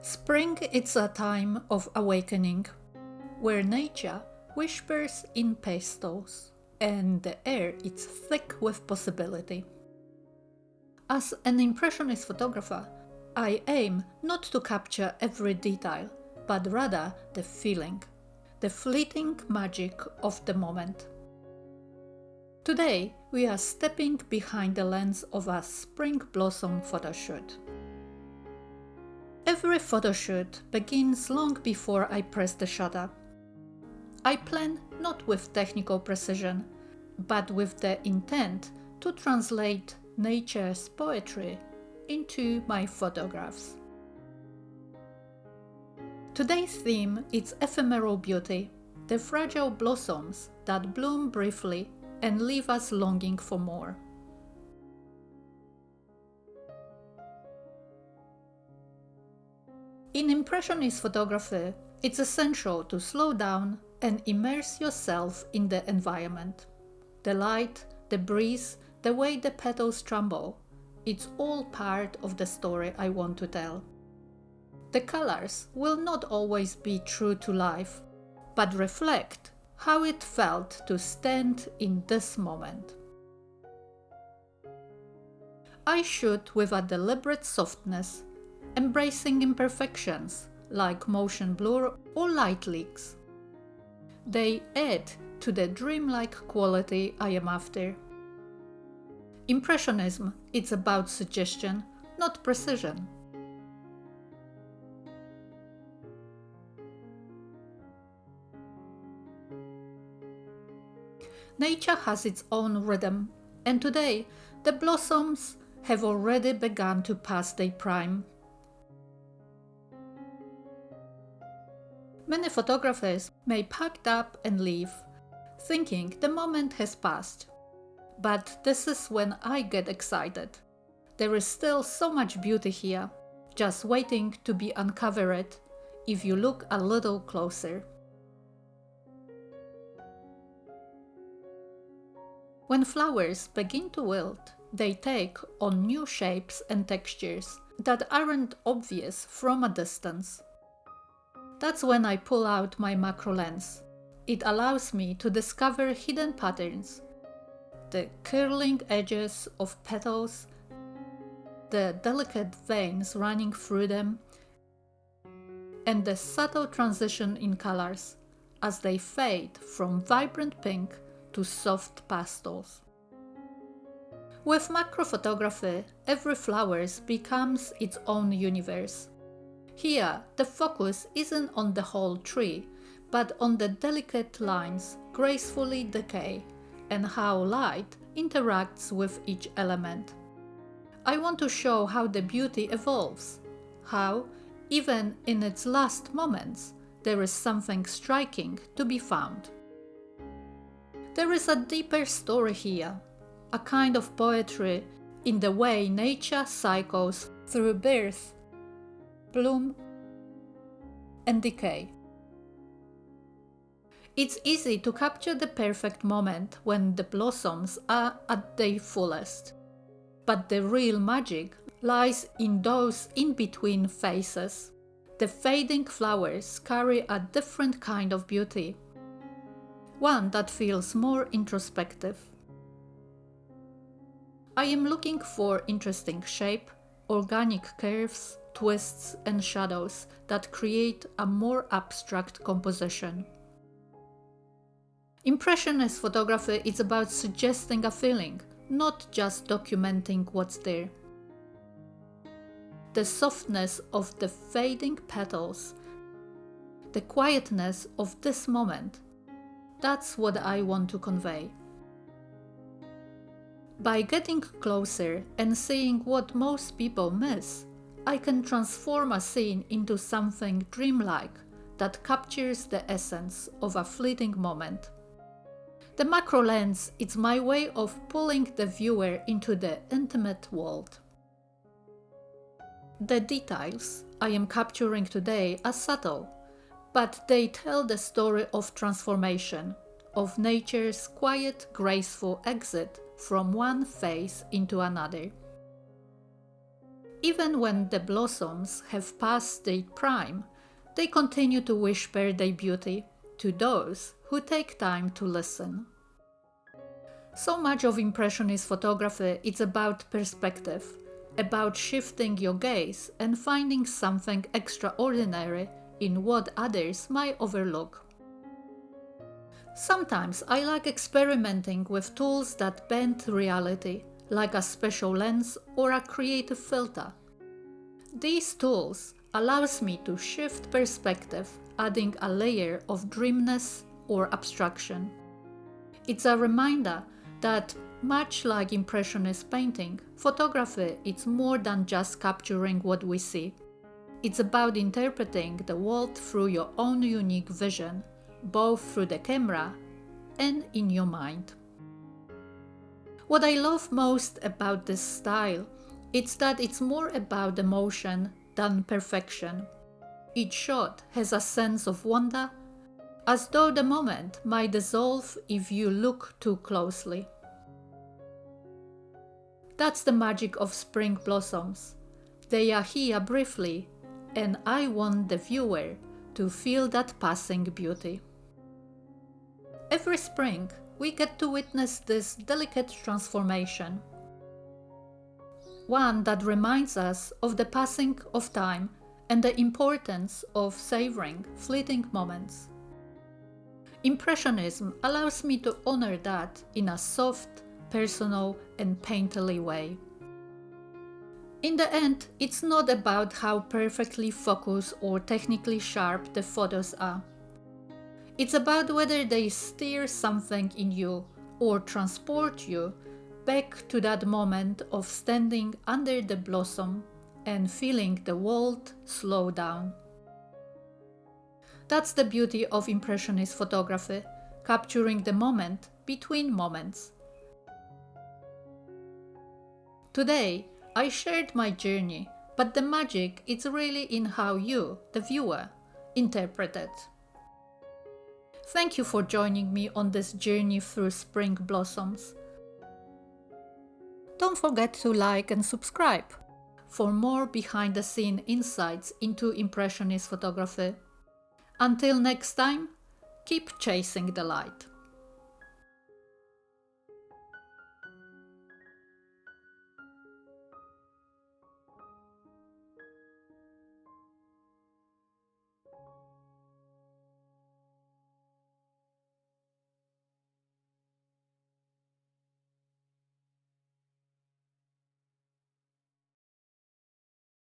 Spring is a time of awakening, where nature whispers in pastels and the air is thick with possibility. As an Impressionist photographer, I aim not to capture every detail, but rather the feeling, the fleeting magic of the moment. Today, we are stepping behind the lens of a spring blossom photoshoot. Every photoshoot begins long before I press the shutter. I plan not with technical precision, but with the intent to translate nature's poetry into my photographs. Today's theme is ephemeral beauty, the fragile blossoms that bloom briefly and leave us longing for more. In Impressionist photography, it's essential to slow down and immerse yourself in the environment. The light, the breeze, the way the petals tremble, it's all part of the story I want to tell. The colors will not always be true to life, but reflect how it felt to stand in this moment. I shoot with a deliberate softness, embracing imperfections like motion blur or light leaks. They add to the dreamlike quality I am after. Impressionism is about suggestion, not precision. Nature has its own rhythm, and today the blossoms have already begun to pass their prime. Many photographers may pack up and leave, thinking the moment has passed. But this is when I get excited. There is still so much beauty here, just waiting to be uncovered if you look a little closer. When flowers begin to wilt, they take on new shapes and textures that aren't obvious from a distance. That's when I pull out my macro lens. It allows me to discover hidden patterns, the curling edges of petals, the delicate veins running through them, and the subtle transition in colors as they fade from vibrant pink to soft pastels. With macro photography, every flower becomes its own universe. Here, the focus isn't on the whole tree, but on the delicate lines gracefully decay and how light interacts with each element. I want to show how the beauty evolves, how, even in its last moments, there is something striking to be found. There is a deeper story here, a kind of poetry in the way nature cycles through birth, bloom, and decay. It's easy to capture the perfect moment when the blossoms are at their fullest, but the real magic lies in those in-between phases. The fading flowers carry a different kind of beauty, one that feels more introspective. I am looking for interesting shape, organic curves, twists and shadows that create a more abstract composition. Impressionist photography is about suggesting a feeling, not just documenting what's there. The softness of the fading petals, the quietness of this moment, that's what I want to convey. By getting closer and seeing what most people miss, I can transform a scene into something dreamlike that captures the essence of a fleeting moment. The macro lens is my way of pulling the viewer into the intimate world. The details I am capturing today are subtle, but they tell the story of transformation, of nature's quiet, graceful exit from one phase into another. Even when the blossoms have passed their prime, they continue to whisper their beauty to those who take time to listen. So much of Impressionist photography is about perspective, about shifting your gaze and finding something extraordinary in what others might overlook. Sometimes I like experimenting with tools that bend reality, like a special lens or a creative filter. These tools allows me to shift perspective, adding a layer of dreaminess or abstraction. It's a reminder that, much like Impressionist painting, photography is more than just capturing what we see. It's about interpreting the world through your own unique vision, both through the camera and in your mind. What I love most about this style is that it's more about emotion than perfection. Each shot has a sense of wonder, as though the moment might dissolve if you look too closely. That's the magic of spring blossoms. They are here briefly, and I want the viewer to feel that passing beauty. Every spring, we get to witness this delicate transformation. One that reminds us of the passing of time and the importance of savoring fleeting moments. Impressionism allows me to honor that in a soft, personal, and painterly way. In the end, it's not about how perfectly focused or technically sharp the photos are. It's about whether they stir something in you or transport you back to that moment of standing under the blossom and feeling the world slow down. That's the beauty of Impressionist photography, capturing the moment between moments. Today, I shared my journey, but the magic is really in how you, the viewer, interpret it. Thank you for joining me on this journey through spring blossoms. Don't forget to like and subscribe for more behind-the-scene insights into Impressionist photography. Until next time, keep chasing the light.